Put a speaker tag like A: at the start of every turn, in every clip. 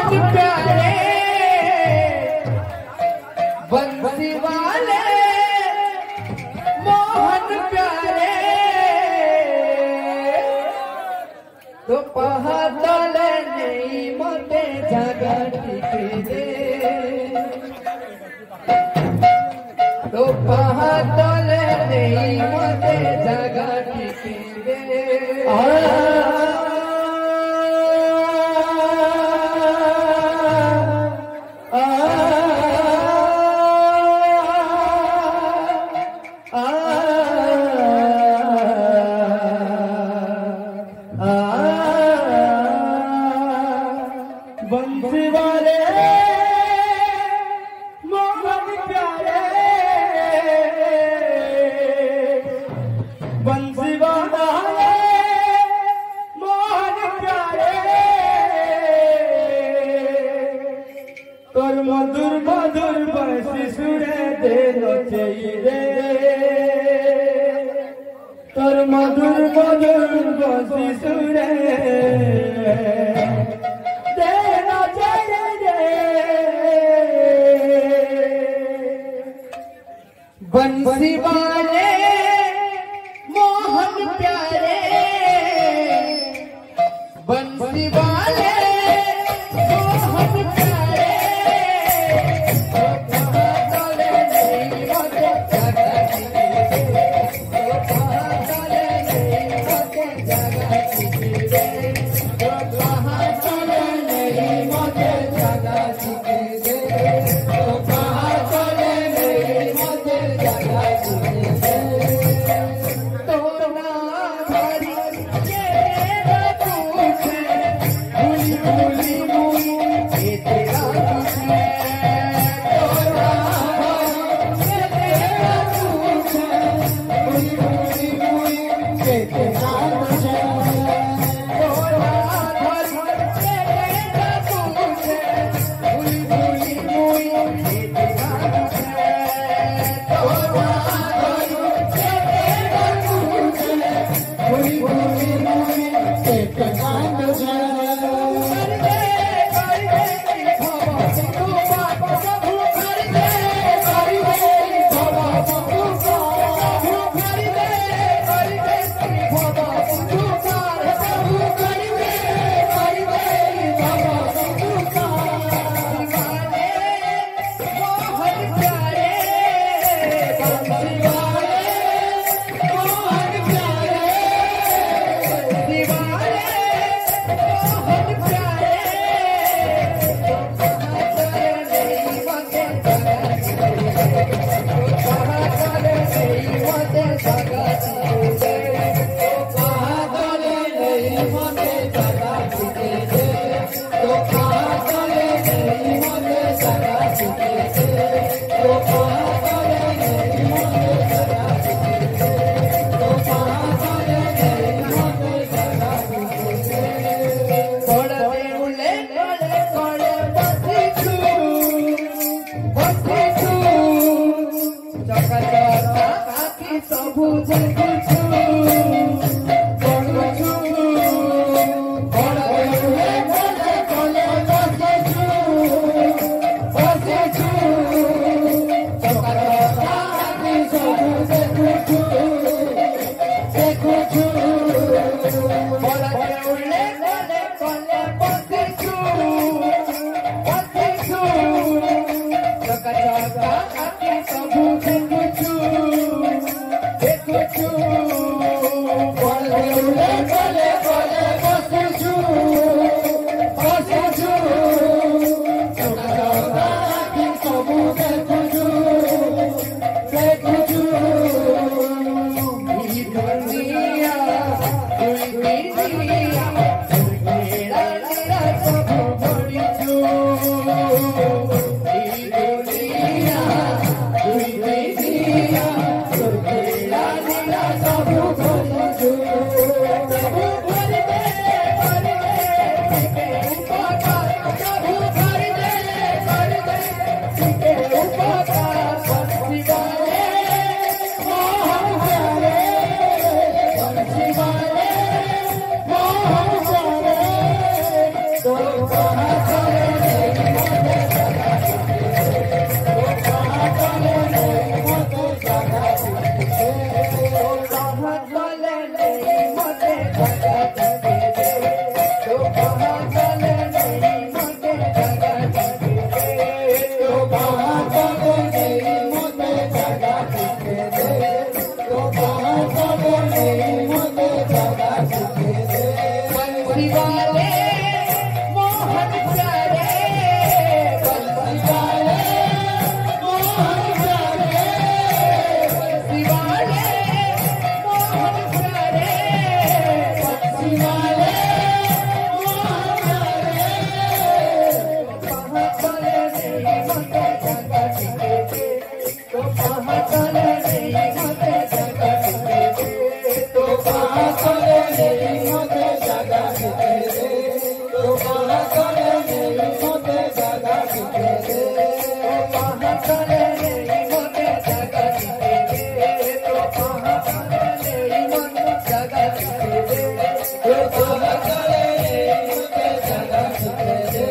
A: प्यारे बंसी वाले मोहन प्यारे तो पहाड़ नहीं मोटे जगह दे तो पहाड़ नहीं मोटे जगह दे बंसी वाले मोहन प्यारे बंसी वाले मोहन प्यारे तोर मधुर मधुर बंसी सुरे देनो चाहिए तोर मधुर मधुर बंसी सुरे बंसी वाले मोहन प्यारे बंसी वाले मोहन प्यारे
B: तो
A: चले नहीं मोटे जगह टिके तो कहाँ चले नहीं मोटे जगह टिके तो कहाँ चले नहीं मोटे जगह टिके बंसी वाले मोहन प्यारे बंसी वाले मोहन प्यारे बंसी वाले मोहन प्यारे बंसी वाले मोहन प्यारे कहाँ चले नहीं मोटे जगह टिके तो कहाँ चले नहीं मोटे जगह टिके तो कहाँ चले नहीं मोटे जगह टिके तो कहाँ चले नहीं मोटे जगह टिके तो कहाँ चले नहीं मोटे जगह टिके तो कहाँ चले नहीं मोटे जगह टिके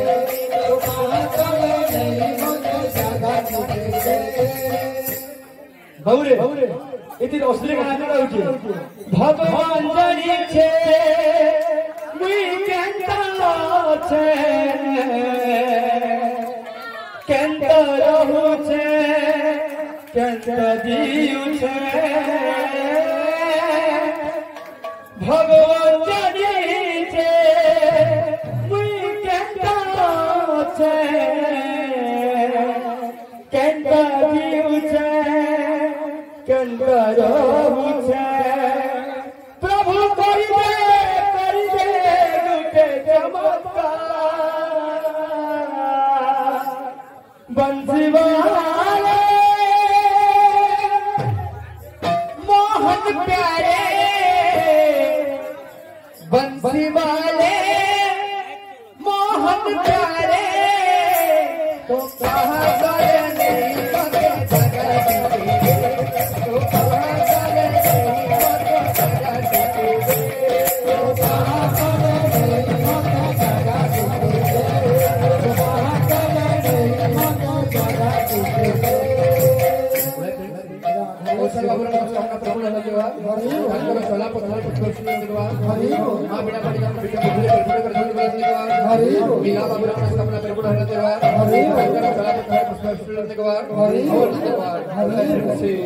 A: तो कहाँ चले नहीं मोटे जगह टिके
B: बाबूरे इति असली गाना गाउछे भगवान जानी छे मुई केंता छे केंता रहू छे केंता जीव छे भगवान जानी छे मुई केंता छे केंता जीव छे केंता रहू छे प्रभु करिबे गुटे चमत्कार बंसी वाले
A: मोहन प्यारे बंसी वाले मोहन प्यारे तो कहाँ चले नहीं मोटे जगह टिके तो कहाँ चले नहीं मोटे जगह टिके तो कहाँ चले नहीं मोटे जगह टिके तो कहाँ चले नहीं मोटे जगह टिके ओसर बाबू नमस्कार का प्रभु धन्यवाद हरि चला पत्थर पत्थर धन्यवाद हरि मां बिना पानी का बिना बुझले कर धन्यवाद हरि मीला बाबू नमस्कार का प्रभु धन्यवाद हरि चला पत्थर पत्थर धन्यवाद हरि और धन्यवाद हरि